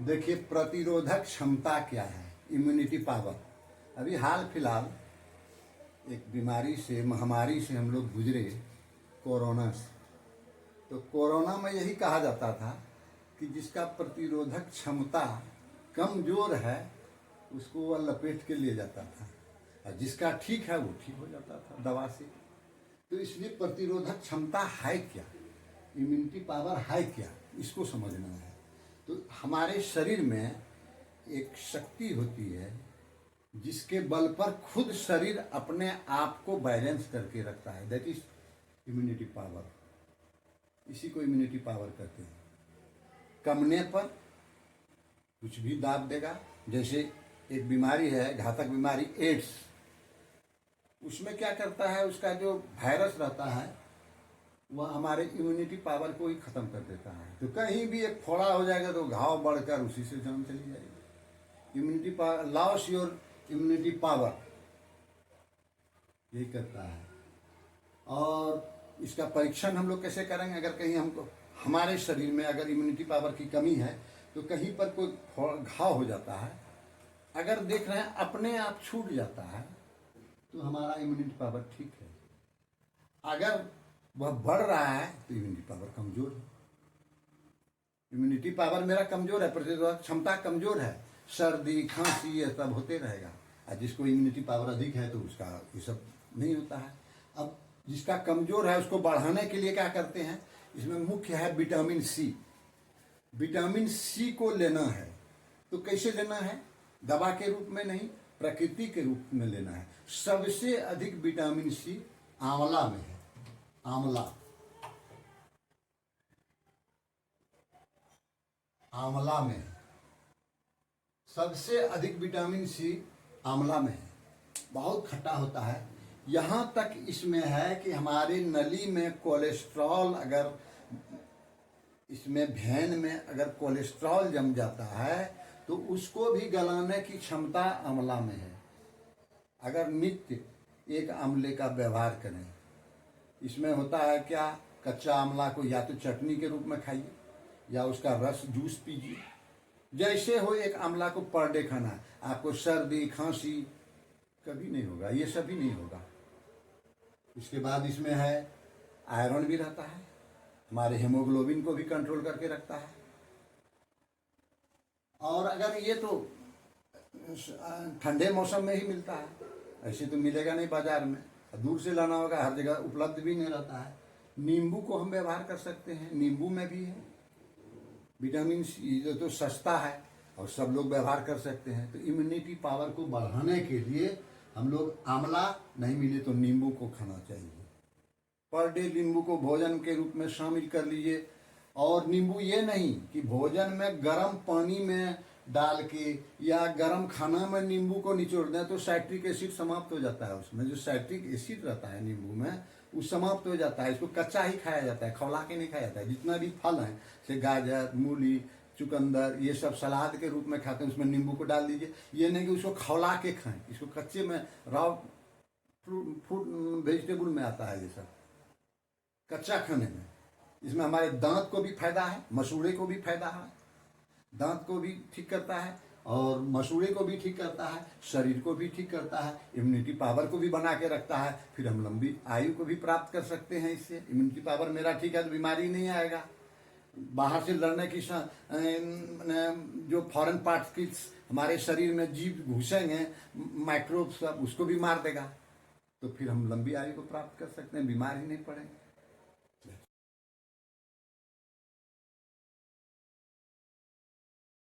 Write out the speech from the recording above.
देखिए, प्रतिरोधक क्षमता क्या है, इम्यूनिटी पावर। अभी हाल फिलहाल एक बीमारी से, महामारी से हम लोग गुजरे, कोरोना से। तो कोरोना में यही कहा जाता था कि जिसका प्रतिरोधक क्षमता कमजोर है उसको वह लपेट के ले जाता था, और जिसका ठीक है वो ठीक हो जाता था दवा से। तो इसलिए प्रतिरोधक क्षमता है क्या, इम्यूनिटी पावर है क्या, इसको समझना है। तो हमारे शरीर में एक शक्ति होती है जिसके बल पर खुद शरीर अपने आप को बैलेंस करके रखता है, दैट इज इम्यूनिटी पावर। इसी को इम्यूनिटी पावर कहते हैं। कमने पर कुछ भी दाब देगा। जैसे एक बीमारी है, घातक बीमारी एड्स, उसमें क्या करता है, उसका जो वायरस रहता है वह हमारे इम्यूनिटी पावर को ही खत्म कर देता है। तो कहीं भी एक फोड़ा हो जाएगा तो घाव बढ़कर उसी से जान चली जाएगी। Immunity power, loss your immunity power, यही करता है। और इसका परीक्षण हम लोग कैसे करेंगे? अगर कहीं हमको, हमारे शरीर में अगर इम्यूनिटी पावर की कमी है तो कहीं पर कोई घाव हो जाता है, अगर देख रहे हैं अपने आप छूट जाता है तो हमारा इम्यूनिटी पावर ठीक है। अगर वह बढ़ रहा है तो इम्यूनिटी पावर कमजोर है। इम्यूनिटी पावर मेरा कमजोर है, प्रतिरोधक क्षमता कमजोर है, सर्दी खांसी ये सब होते रहेगा। और जिसको इम्यूनिटी पावर अधिक है तो उसका ये सब नहीं होता है। अब जिसका कमजोर है उसको बढ़ाने के लिए क्या करते हैं, इसमें मुख्य है विटामिन सी। विटामिन सी को लेना है तो कैसे लेना है? दवा के रूप में नहीं, प्रकृति के रूप में लेना है। सबसे अधिक विटामिन सी आंवला में है। आंवला, आंवला में है सबसे अधिक विटामिन सी, आंवला में है। बहुत खट्टा होता है। यहाँ तक इसमें है कि हमारे नली में कोलेस्ट्रॉल, अगर इसमें भेन में अगर कोलेस्ट्रॉल जम जाता है तो उसको भी गलाने की क्षमता आंवला में है। अगर नित्य एक आंवले का व्यवहार करें, इसमें होता है क्या, कच्चा आंवला को या तो चटनी के रूप में खाइए या उसका रस जूस पीजिए। जैसे हो एक आंवला को पर डे खाना है, आपको सर्दी खांसी कभी नहीं होगा, ये सभी नहीं होगा। इसके बाद इसमें है आयरन भी रहता है, हमारे हेमोग्लोबिन को भी कंट्रोल करके रखता है। और अगर ये तो ठंडे मौसम में ही मिलता है, ऐसे तो मिलेगा नहीं बाजार में, दूर से लाना होगा, हर जगह उपलब्ध भी नहीं रहता है। नींबू को हम व्यवहार कर सकते हैं, नींबू में भी है विटामिन सी, जो तो सस्ता है और सब लोग व्यवहार कर सकते हैं। तो इम्यूनिटी पावर को बढ़ाने के लिए हम लोग आंवला नहीं मिले तो नींबू को खाना चाहिए। पर डे नींबू को भोजन के रूप में शामिल कर लीजिए। और नींबू ये नहीं कि भोजन में गर्म पानी में डाल के या गर्म खाना में नींबू को निचोड़ दें तो साइट्रिक एसिड समाप्त हो जाता है। उसमें जो साइट्रिक एसिड रहता है नींबू में, वो समाप्त हो जाता है। इसको कच्चा ही खाया जाता है, खौला के नहीं खाया जाता है। जितना भी फल हैं, जैसे गाजर, मूली, चुकंदर, ये सब सलाद के रूप में खाते हैं, उसमें नींबू को डाल दीजिए। ये नहीं कि उसको खौला के खाएं, इसको कच्चे में, रॉ फ्रूट वेजिटेबल में आता है ये सब, कच्चा खाने में। इसमें हमारे दांत को भी फायदा है, मसूड़े को भी फायदा है, दांत को भी ठीक करता है और मसूड़े को भी ठीक करता है, शरीर को भी ठीक करता है, इम्यूनिटी पावर को भी बना के रखता है। फिर हम लंबी आयु को भी प्राप्त कर सकते हैं इससे। इम्यूनिटी पावर मेरा ठीक है तो बीमारी नहीं आएगा। बाहर से लड़ने की जो फॉरेन पार्ट्स की हमारे शरीर में जीव घुसेंगे, माइक्रोब्स, उसको भी मार देगा। तो फिर हम लंबी आयु को प्राप्त कर सकते हैं, बीमार ही नहीं पड़ेंगे।